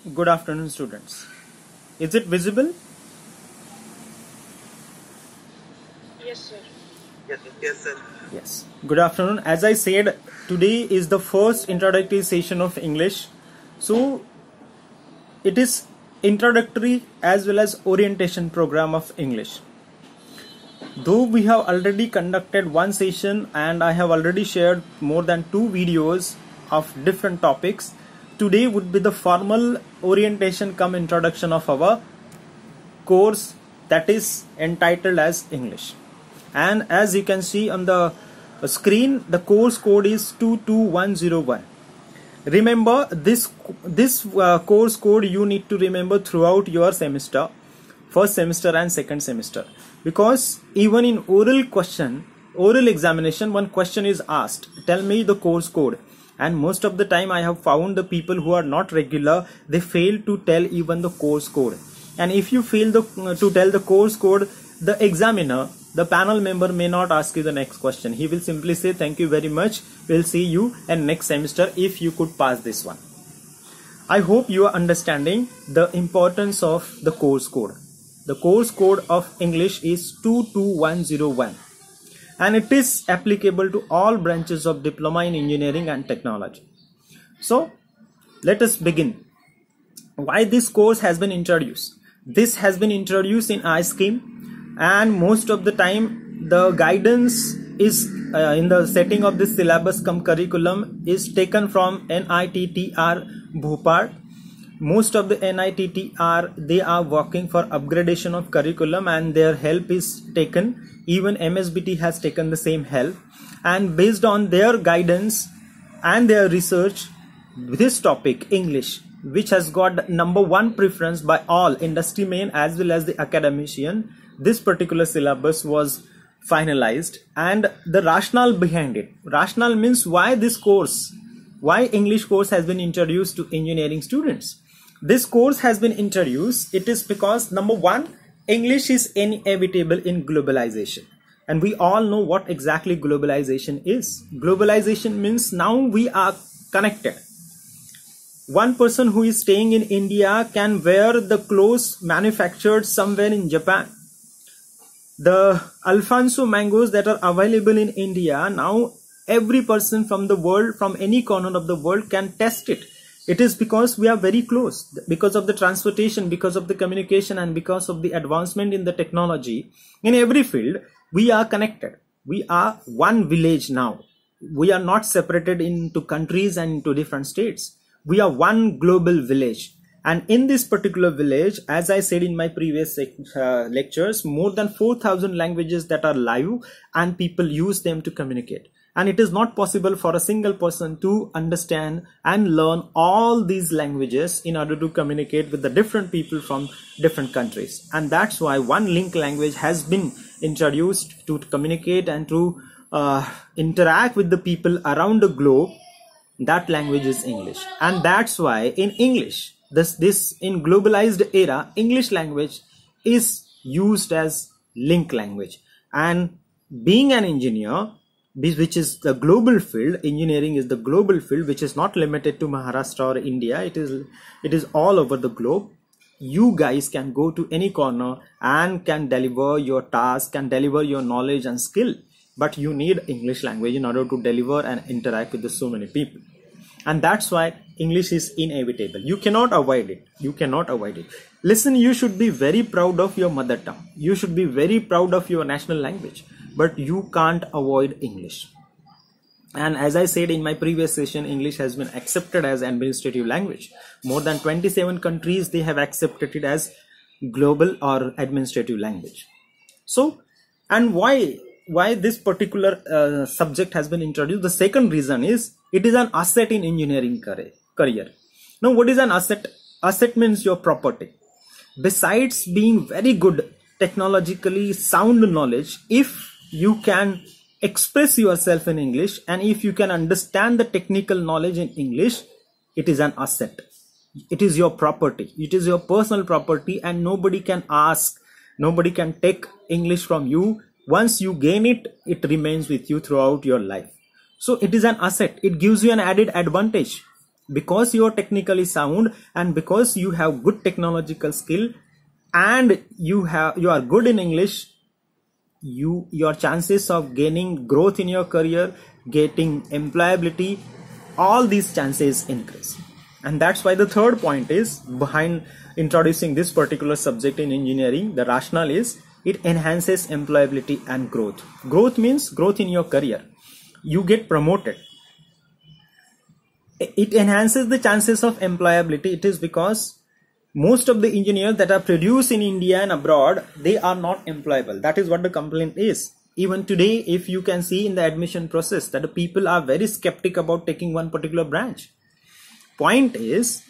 Good afternoon, students. Is it visible? Yes, sir. Yes, sir. Yes. Good afternoon. As I said, today is the first introductory session of English. So, it is introductory as well as orientation program of English. Though we have already conducted one session and I have already shared more than 2 videos of different topics, today would be the formal orientation come introduction of our course that is entitled as English. And as you can see on the screen, the course code is 22101. Remember this course code you need to remember throughout your semester, first semester and second semester, because even in oral examination, one question is asked, tell me the course code, and most of the time I have found the people who are not regular, they fail to tell even the course code. And if you fail to tell the course code, the examiner, the panel member may not ask you the next question. He will simply say thank you very much, we'll see you in next semester if you could pass this one. I hope you are understanding the importance of the course code. The course code of English is 22101 and it is applicable to all branches of diploma in engineering and technology. So let us begin. Why this course has been introduced? This has been introduced in iScheme, and most of the time the guidance is in the setting of this syllabus cum curriculum is taken from NITTR Bhopal. Most of the NITTR, they are working for upgradation of curriculum and their help is taken. Even MSBT has taken the same help, and based on their guidance and their research, this topic English, which has got #1 preference by all industry men as well as the academician, this particular syllabus was finalized. And the rationale behind it, rationale means why this course, why English course has been introduced to engineering students. This course has been introduced, it is because #1, English is inevitable in globalization, and we all know what exactly globalization is. Globalization means now we are connected. One person who is staying in India can wear the clothes manufactured somewhere in Japan. The Alfonso mangoes that are available in India, now every person from the world, from any corner of the world, can test it. It is because we are very close, because of the transportation, because of the communication, and because of the advancement in the technology. In every field, we are connected. We are one village now. We are not separated into countries and into different states. We are one global village. And in this particular village, as I said in my previous lectures, more than 4,000 languages that are live and people use them to communicate. And it is not possible for a single person to understand and learn all these languages in order to communicate with the different people from different countries. And that's why one link language has been introduced to communicate and to interact with the people around the globe. That language is English. And that's why in English, this in globalized era, English language is used as link language. And being an engineer, which is the global field, engineering is the global field, which is not limited to Maharashtra or India, it is all over the globe. You guys can go to any corner and can deliver your task, can deliver your knowledge and skill, but you need English language in order to deliver and interact with so many people. And that's why English is inevitable. You cannot avoid it. You cannot avoid it. Listen, you should be very proud of your mother tongue. You should be very proud of your national language, but you can't avoid English. And as I said in my previous session, English has been accepted as administrative language. More than 27 countries, they have accepted it as global or administrative language. So, and why this particular subject has been introduced? The second reason is it is an asset in engineering career. Now, what is an asset? Asset means your property. Besides being very good, technologically sound knowledge, if you can express yourself in English and if you can understand the technical knowledge in English, it is an asset. It is your property. It is your personal property, and nobody can ask, nobody can take English from you. Once you gain it, it remains with you throughout your life. So it is an asset. It gives you an added advantage. because you are technically sound and because you have good technological skill and you are good in English, your chances of gaining growth in your career, getting employability, all these chances increase. And that's why the third point is behind introducing this particular subject in engineering. The rationale is it enhances employability and growth. Growth means growth in your career. You get promoted. It enhances the chances of employability. It is because most of the engineers that are produced in India and abroad, they are not employable. That is what the complaint is. Even today, if you can see in the admission process that the people are very skeptic about taking one particular branch. Point is,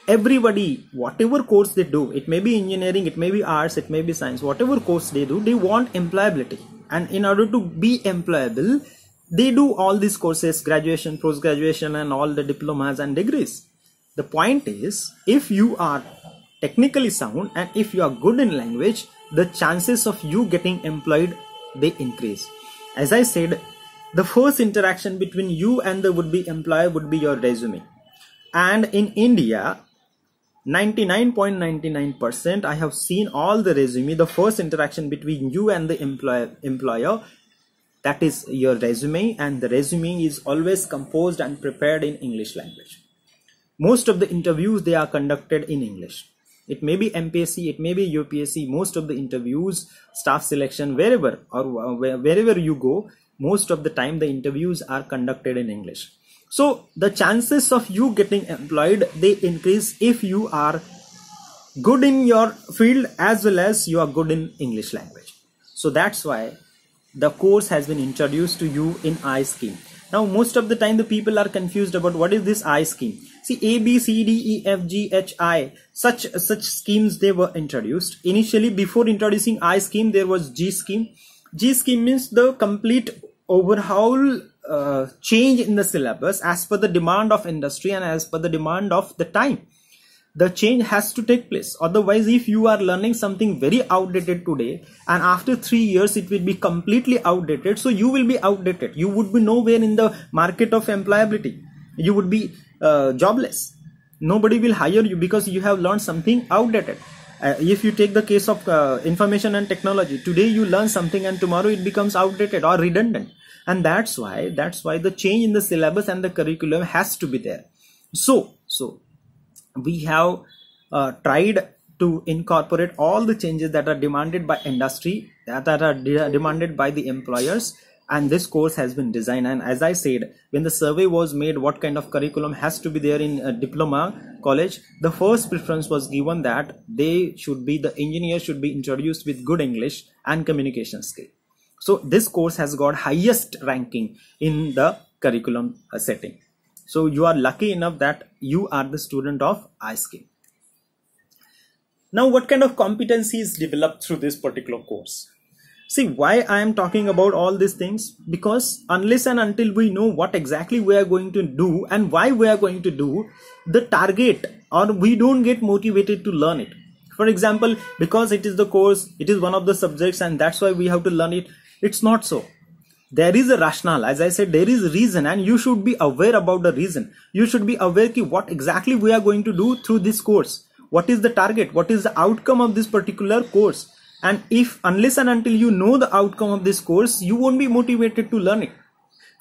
everybody, whatever course they do, it may be engineering, it may be arts, it may be science, whatever course they do, they want employability. And in order to be employable, they do all these courses, graduation, post-graduation, and all the diplomas and degrees. The point is, if you are technically sound and if you are good in language, the chances of you getting employed, they increase. As I said, the first interaction between you and the would-be employer would be your resume. And in India, 99.99%, I have seen all the resume, the first interaction between you and the employer, that is your resume, and the resume is always composed and prepared in English language. Most of the interviews, they are conducted in English. It may be MPSC, it may be UPSC, most of the interviews, staff selection, wherever you go, most of the time the interviews are conducted in English. So the chances of you getting employed, they increase if you are good in your field as well as you are good in English language. So that's why the course has been introduced to you in I-Scheme. Now most of the time the people are confused about what is this I-Scheme. See, A, B, C, D, E, F, G, H, I, such schemes, they were introduced. Initially, before introducing I-Scheme, there was G-Scheme. G-Scheme means the complete overhaul change in the syllabus as per the demand of industry and as per the demand of the time. The change has to take place. Otherwise, if you are learning something very outdated today and after 3 years it will be completely outdated, so you will be outdated. You would be nowhere in the market of employability. You would be jobless. Nobody will hire you because you have learned something outdated. If you take the case of information and technology, today you learn something and tomorrow it becomes outdated or redundant. And that's why the change in the syllabus and the curriculum has to be there. So we have tried to incorporate all the changes that are demanded by industry, that are demanded by the employers, and this course has been designed. And as I said, when the survey was made what kind of curriculum has to be there in a diploma college, the first preference was given that the engineer should be introduced with good English and communication skill. So this course has got highest ranking in the curriculum setting. So you are lucky enough that you are the student of I-Scheme. Now, what kind of competencies developed through this particular course? See, why I am talking about all these things? Because unless and until we know what exactly we are going to do and why we are going to do, the target, or we don't get motivated to learn it. For example, because it is the course, it is one of the subjects and that's why we have to learn it. It's not so. There is a rationale. As I said, there is a reason and you should be aware about the reason. You should be aware of what exactly we are going to do through this course. What is the target? What is the outcome of this particular course? And unless and until you know the outcome of this course, you won't be motivated to learn it.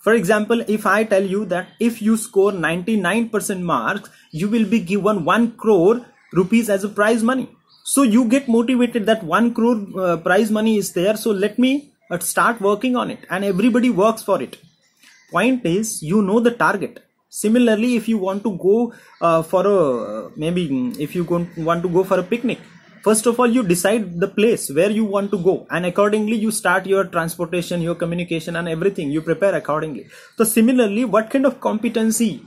For example, if I tell you that if you score 99% marks, you will be given 1 crore rupees as a prize money. So you get motivated that 1 crore prize money is there. So let me start working on it, and everybody works for it. Point is, you know the target. Similarly, if you want to go want to go for a picnic, first of all, you decide the place where you want to go, and accordingly you start your transportation, your communication and everything. You prepare accordingly. So similarly, what kind of competency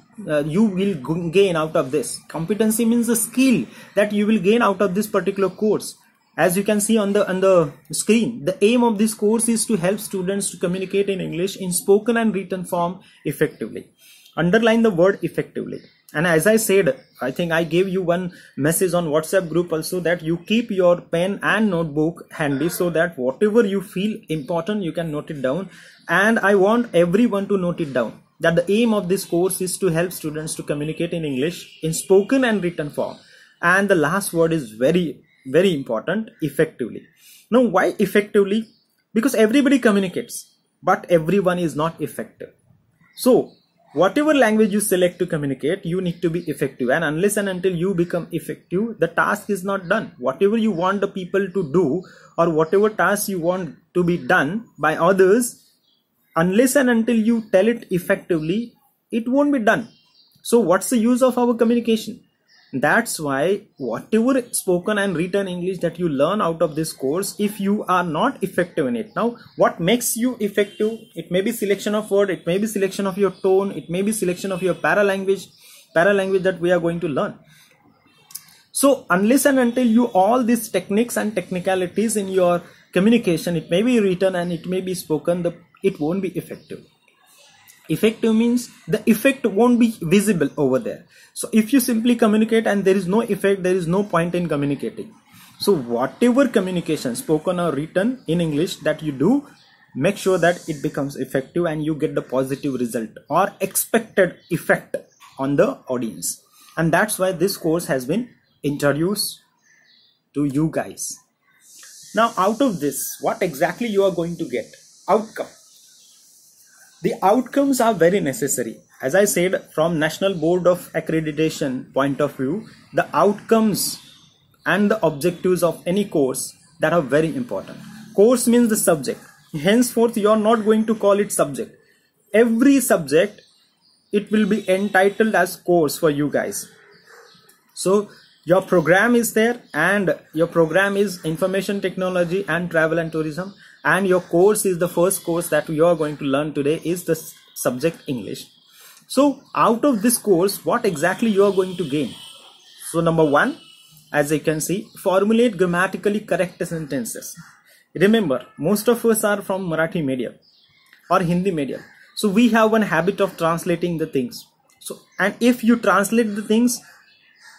you will gain out of this? Competency means a skill that you will gain out of this particular course. As you can see on the screen, the aim of this course is to help students to communicate in English in spoken and written form effectively. Underline the word effectively. And as I said, I think I gave you one message on WhatsApp group also, that you keep your pen and notebook handy so that whatever you feel important, you can note it down. And I want everyone to note it down. that the aim of this course is to help students to communicate in English in spoken and written form. And the last word is very, very important, effectively. Now, why effectively? Because everybody communicates, but everyone is not effective. So, whatever language you select to communicate, you need to be effective. And unless and until you become effective, the task is not done. Whatever you want the people to do, or whatever task you want to be done by others, unless and until you tell it effectively, it won't be done. So what's the use of our communication? That's why whatever spoken and written English that you learn out of this course, if you are not effective in it. Now, what makes you effective? It may be selection of word, it may be selection of your tone, it may be selection of your paralanguage that we are going to learn. So unless and until you all these techniques and technicalities in your communication, it may be written and it may be spoken, it won't be effective. Effective means the effect won't be visible over there. So if you simply communicate and there is no effect, there is no point in communicating. So whatever communication, spoken or written in English that you do, make sure that it becomes effective and you get the positive result or expected effect on the audience. And that's why this course has been introduced to you guys. Now, out of this, what exactly you are going to get? Outcome. The outcomes are very necessary. As I said, from National Board of Accreditation point of view, the outcomes and the objectives of any course that are very important. Course means the subject. Henceforth, you are not going to call it subject. Every subject, it will be entitled as course for you guys. So your program is there, and your program is information technology and travel and tourism, and your course is the first course that you are going to learn today is the subject English. So out of this course, what exactly you are going to gain? So number one, as you can see, formulate grammatically correct sentences. Remember, most of us are from Marathi medium or Hindi medium. So we have one habit of translating the things. So, and if you translate the things,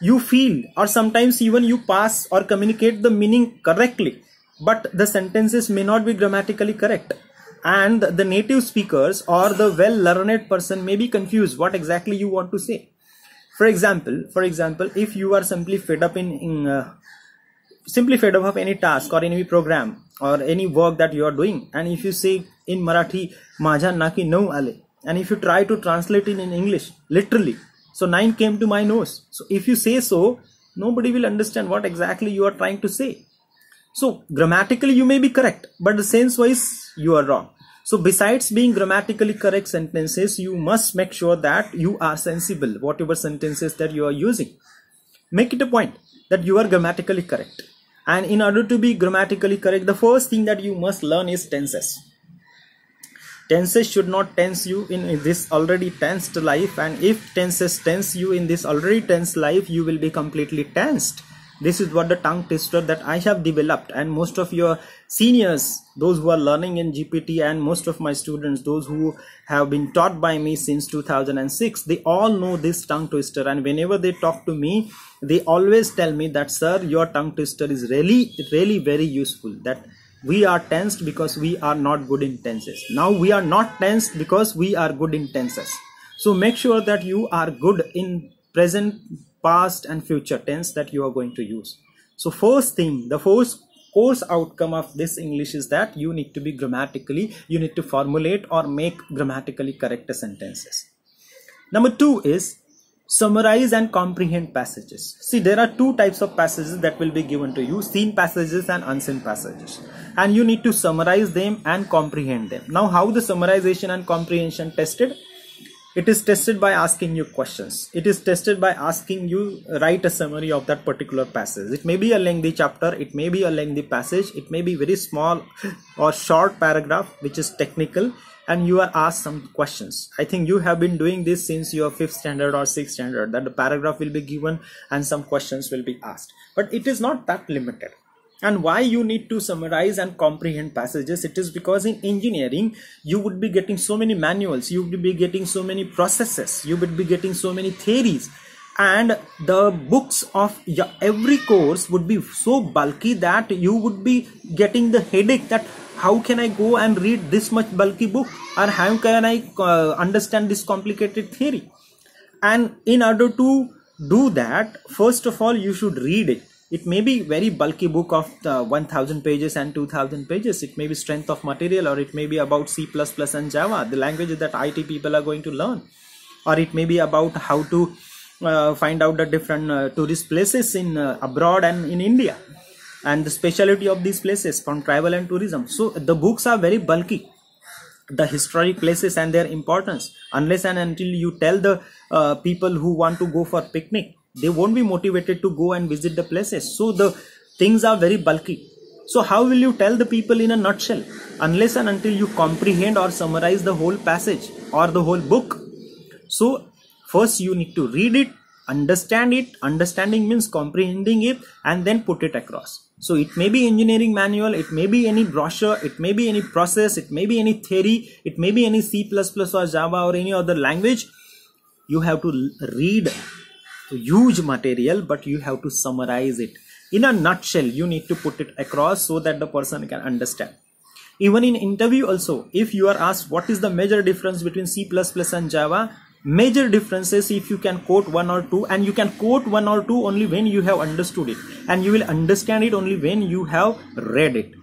you feel, or sometimes even you pass or communicate the meaning correctly, but the sentences may not be grammatically correct. And the native speakers or the well-learned person may be confused what exactly you want to say. For example, if you are simply fed up of any task or any program or any work that you are doing, and if you say in Marathi, "Majha naki 9 ale," and if you try to translate it in English, literally, so 9 came to my nose. So if you say so, nobody will understand what exactly you are trying to say. So grammatically you may be correct, but the sense wise you are wrong. So besides being grammatically correct sentences, you must make sure that you are sensible, whatever sentences that you are using. Make it a point that you are grammatically correct. And in order to be grammatically correct, the first thing that you must learn is tenses. Tenses should not tense you in this already tensed life, and if tenses tense you in this already tense life, you will be completely tensed. This is what the tongue twister that I have developed, and most of your seniors, those who are learning in GPT, and most of my students, those who have been taught by me since 2006, they all know this tongue twister. And whenever they talk to me, they always tell me that, "Sir, your tongue twister is really very useful." That we are tensed because we are not good in tenses. Now we are not tensed because we are good in tenses. So make sure that you are good in present, past and future tense that you are going to use. So first thing, the first course outcome of this English is that you need to be grammatically, you need to formulate or make grammatically correct sentences. Number two is summarize and comprehend passages. See, there are two types of passages that will be given to you: seen passages and unseen passages. And you need to summarize them and comprehend them. Now, how the summarization and comprehension tested? It is tested by asking you questions. It is tested by asking you write a summary of that particular passage. It may be a lengthy chapter, it may be a lengthy passage, it may be very small or short paragraph which is technical, and you are asked some questions. I think you have been doing this since your 5th standard or 6th standard, that the paragraph will be given and some questions will be asked. But it is not that limited. And why you need to summarize and comprehend passages? It is because in engineering, you would be getting so many manuals, you would be getting so many processes, you would be getting so many theories. and the books of every course would be so bulky that you would be getting the headache that how can I go and read this much bulky book, or how can I understand this complicated theory. And in order to do that, first of all you should read it. It may be very bulky book of 1000 pages and 2000 pages. It may be strength of material, or it may be about C++ and Java, the languages that IT people are going to learn, or it may be about how to find out the different tourist places in abroad and in India, and the specialty of these places from travel and tourism. So the books are very bulky, the historic places and their importance. Unless and until you tell the people who want to go for picnic, they won't be motivated to go and visit the places. So the things are very bulky. So how will you tell the people in a nutshell, unless and until you comprehend or summarize the whole passage or the whole book? So first you need to read it, understand it. Understanding means comprehending it, and then put it across. So it may be engineering manual, it may be any brochure, it may be any process, it may be any theory, it may be any C++ or Java or any other language. You have to read huge material, but you have to summarize it in a nutshell. You need to put it across so that the person can understand. Even in interview also, if you are asked what is the major difference between C++ and Java, major differences, if you can quote one or two, and you can quote one or two only when you have understood it, and you will understand it only when you have read it,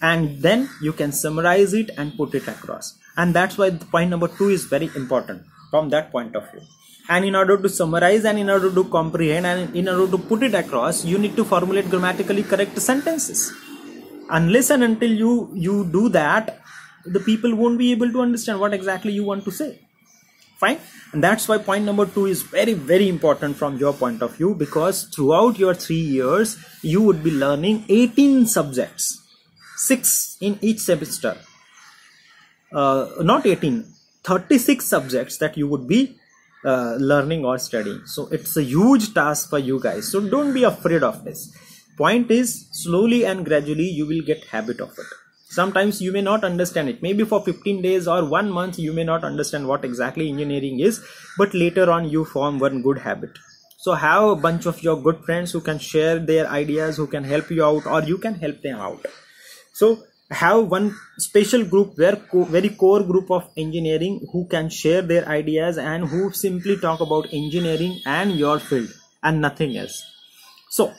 and then you can summarize it and put it across. And that's why the point number 2 is very important from that point of view. And in order to summarize, and in order to comprehend, and in order to put it across, you need to formulate grammatically correct sentences. Unless and until you do that, the people won't be able to understand what exactly you want to say. Fine. And that's why point number 2 is very, very important from your point of view, because throughout your 3 years you would be learning 18 subjects, 6 in each semester. Not 18, 36 subjects that you would be learning or studying. So it's a huge task for you guys. So don't be afraid of this. Point is, slowly and gradually you will get habit of it. Sometimes you may not understand it. Maybe for 15 days or 1 month you may not understand what exactly engineering is, but later on you form one good habit. So have a bunch of your good friends who can share their ideas, who can help you out, or you can help them out. So have one special group, very core group of engineering, who can share their ideas and who simply talk about engineering and your field and nothing else. So,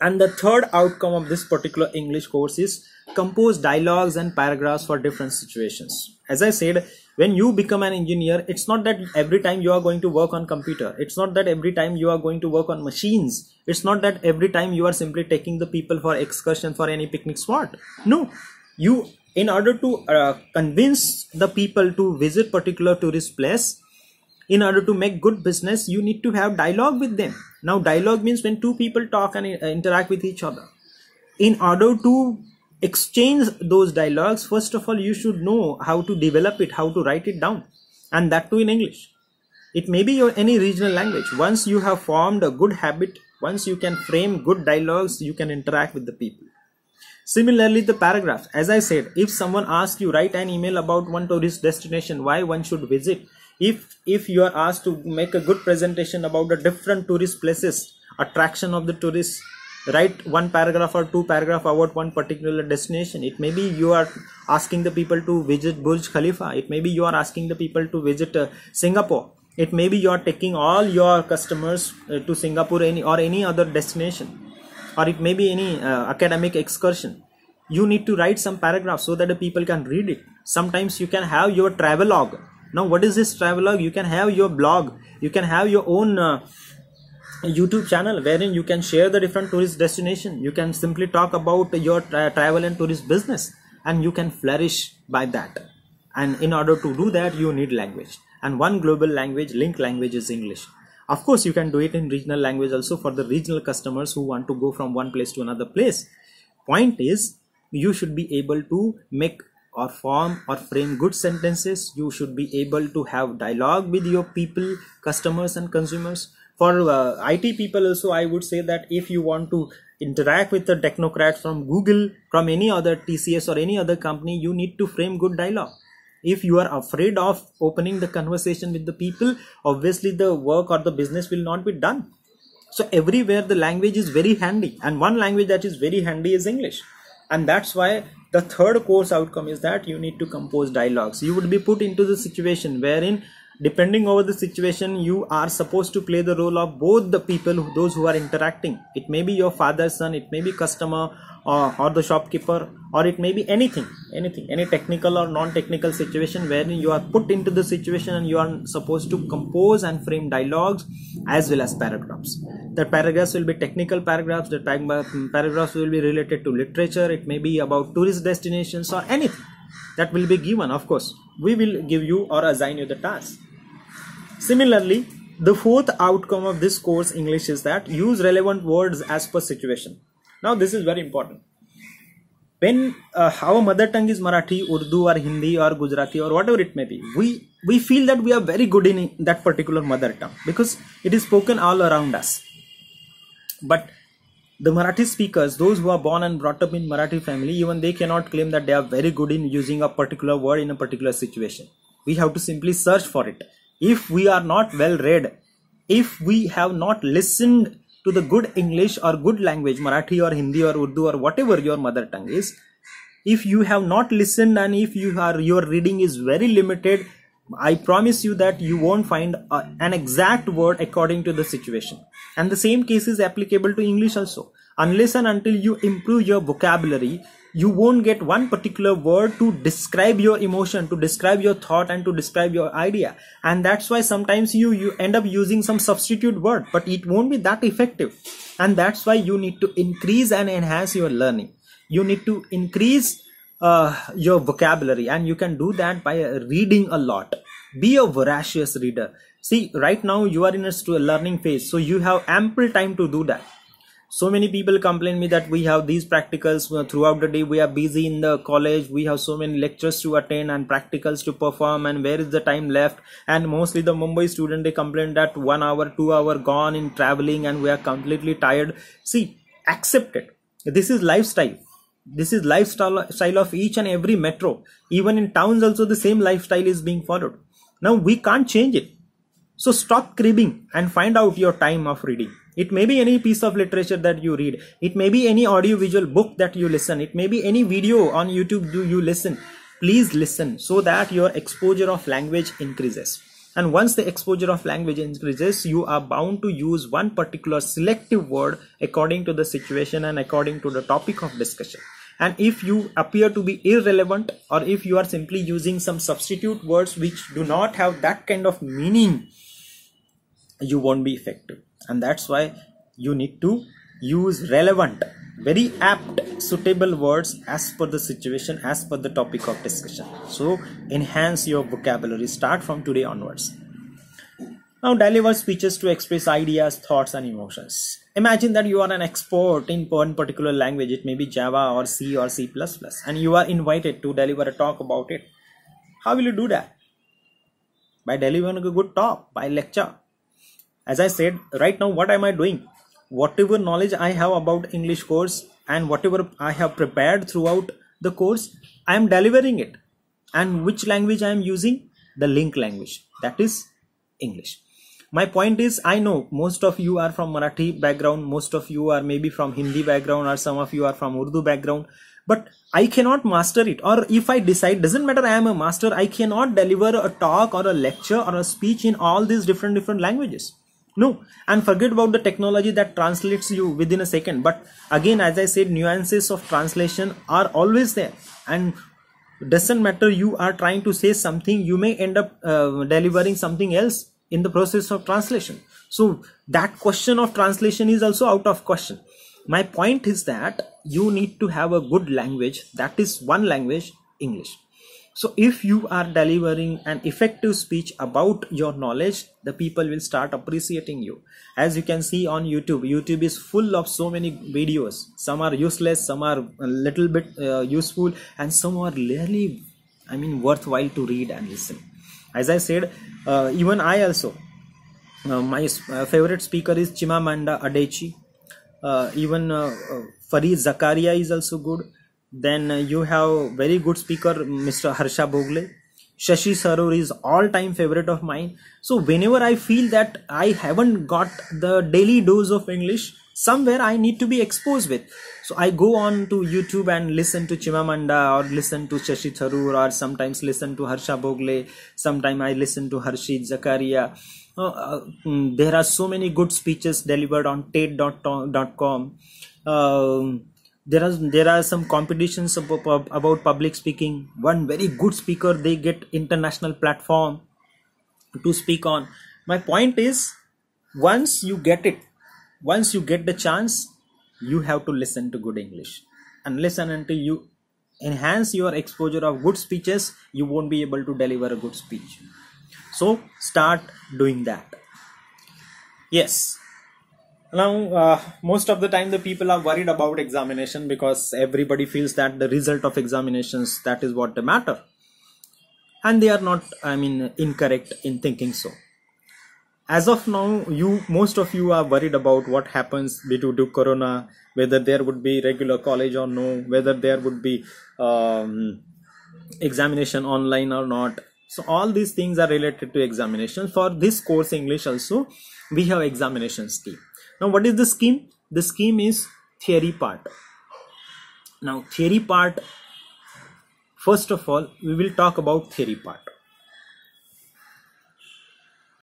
and the third outcome of this particular English course is compose dialogues and paragraphs for different situations. As I said, when you become an engineer, it's not that every time you are going to work on computer. It's not that every time you are going to work on machines. It's not that every time you are simply taking the people for excursion for any picnic spot. No, you, in order to convince the people to visit particular tourist place, in order to make good business, you need to have dialogue with them. Now dialogue means when two people talk and interact with each other. In order to exchange those dialogues, first of all you should know how to develop it, how to write it down, and that too in English. It may be your any regional language. Once you have formed a good habit, once you can frame good dialogues, you can interact with the people. Similarly, the paragraphs, as I said, if someone asks you, write an email about one tourist destination, why one should visit. If you are asked to make a good presentation about the different tourist places, attraction of the tourists, write one paragraph or two paragraph about one particular destination. It may be you are asking the people to visit Burj Khalifa. It may be you are asking the people to visit Singapore. It may be you are taking all your customers to Singapore or any other destination, or it may be any academic excursion. You need to write some paragraphs so that the people can read it. Sometimes you can have your travelogue. Now what is this travelogue? You can have your blog, you can have your own YouTube channel wherein you can share the different tourist destination. You can simply talk about your travel and tourist business, and you can flourish by that. And in order to do that, you need language, and one global language, link language, is English. Of course you can do it in regional language also for the regional customers who want to go from one place to another place. Point is, you should be able to make or form or frame good sentences. You should be able to have dialogue with your people, customers and consumers. For IT people also, I would say that if you want to interact with the technocrats from Google, from any other TCS or any other company, you need to frame good dialogue. If you are afraid of opening the conversation with the people, obviously the work or the business will not be done. So everywhere the language is very handy, and one language that is very handy is English. And that's why the third course outcome is that you need to compose dialogues. You would be put into the situation wherein, depending over the situation, you are supposed to play the role of both the people, those who are interacting. It may be your father's son, it may be customer, or the shopkeeper, or it may be anything, any technical or non-technical situation wherein you are put into the situation and you are supposed to compose and frame dialogues as well as paragraphs. The paragraphs will be technical paragraphs, the paragraphs will be related to literature, it may be about tourist destinations or anything that will be given. Of course, we will give you or assign you the task. Similarly, the fourth outcome of this course English is that use relevant words as per situation. Now this is very important. When our mother tongue is Marathi, Urdu or Hindi or Gujarati or whatever it may be, we feel that we are very good in that particular mother tongue because it is spoken all around us. But the Marathi speakers, those who are born and brought up in Marathi family, even they cannot claim that they are very good in using a particular word in a particular situation. We have to simply search for it. If we are not well read, if we have not listened to the good English or good language, Marathi or Hindi or Urdu or whatever your mother tongue is, if you have not listened and if your reading is very limited, I promise you that you won't find an exact word according to the situation. And the same case is applicable to English also. Unless and until you improve your vocabulary, you won't get one particular word to describe your emotion, to describe your thought and to describe your idea. And that's why sometimes you end up using some substitute word, but it won't be that effective. And that's why you need to increase and enhance your learning. You need to increase your vocabulary, and you can do that by reading a lot. Be a voracious reader. See, right now you are in a learning phase, so you have ample time to do that. So many people complain me that we have these practicals throughout the day. We are busy in the college. We have so many lectures to attend and practicals to perform, and where is the time left? And mostly the Mumbai student, they complain that 1 hour, 2 hour gone in traveling and we are completely tired. See, accept it. This is lifestyle. This is lifestyle of each and every metro. Even in towns also the same lifestyle is being followed. Now we can't change it. So stop cribbing and find out your time of reading. It may be any piece of literature that you read. It may be any audiovisual book that you listen. It may be any video on YouTube you listen. Please listen so that your exposure of language increases. And once the exposure of language increases, you are bound to use one particular selective word according to the situation and according to the topic of discussion. And if you appear to be irrelevant, or if you are simply using some substitute words which do not have that kind of meaning, you won't be effective. And that's why you need to use relevant, very apt, suitable words as per the situation, as per the topic of discussion. So enhance your vocabulary. Start from today onwards. Now deliver speeches to express ideas, thoughts and emotions. Imagine that you are an expert in one particular language. It may be Java or C or C++, and you are invited to deliver a talk about it. How will you do that? By delivering a good talk, by lecture. As I said, right now what am I doing? Whatever knowledge I have about English course and whatever I have prepared throughout the course, I am delivering it. And which language I am using? The link language, that is English. My point is, I know most of you are from Marathi background, most of you are maybe from Hindi background, or some of you are from Urdu background, but I cannot master it. Or if I decide, doesn't matter, I am a master, I cannot deliver a talk or a lecture or a speech in all these different languages. No, and forget about the technology that translates you within a second. But again, as I said, nuances of translation are always there, and doesn't matter you are trying to say something, you may end up delivering something else in the process of translation. So that question of translation is also out of question. My point is that you need to have a good language, that is one language, English. So if you are delivering an effective speech about your knowledge, the people will start appreciating you. As you can see on YouTube, YouTube is full of so many videos. Some are useless, some are a little bit useful, and some are really, worthwhile to read and listen. As I said, even I also, my favorite speaker is Chimamanda Adichie. Even Fareed Zakaria is also good. Then you have very good speaker, Mr. Harsha Bhogle. Shashi Tharoor is all-time favorite of mine. So whenever I feel that I haven't got the daily dose of English, somewhere I need to be exposed with. So I go on to YouTube and listen to Chimamanda or listen to Shashi Tharoor, or sometimes listen to Harsha Bhogle. Sometimes I listen to Harshit Zakaria. There are so many good speeches delivered on TED.com. There are some competitions about public speaking. One very good speaker, they get international platform to speak on. My point is, once you get the chance, you have to listen to good English. Unless and until you enhance your exposure of good speeches, you won't be able to deliver a good speech. So start doing that. Yes. Now, most of the time the people are worried about examination, because everybody feels that the result of examinations, that is what they matter. And they are not, incorrect in thinking so. As of now, most of you are worried about what happens due to Corona, whether there would be regular college or no, whether there would be examination online or not. So all these things are related to examinations. For this course English also, we have examination scheme. Now what is the scheme? The scheme is theory part. Now theory part, first of all, we will talk about theory part.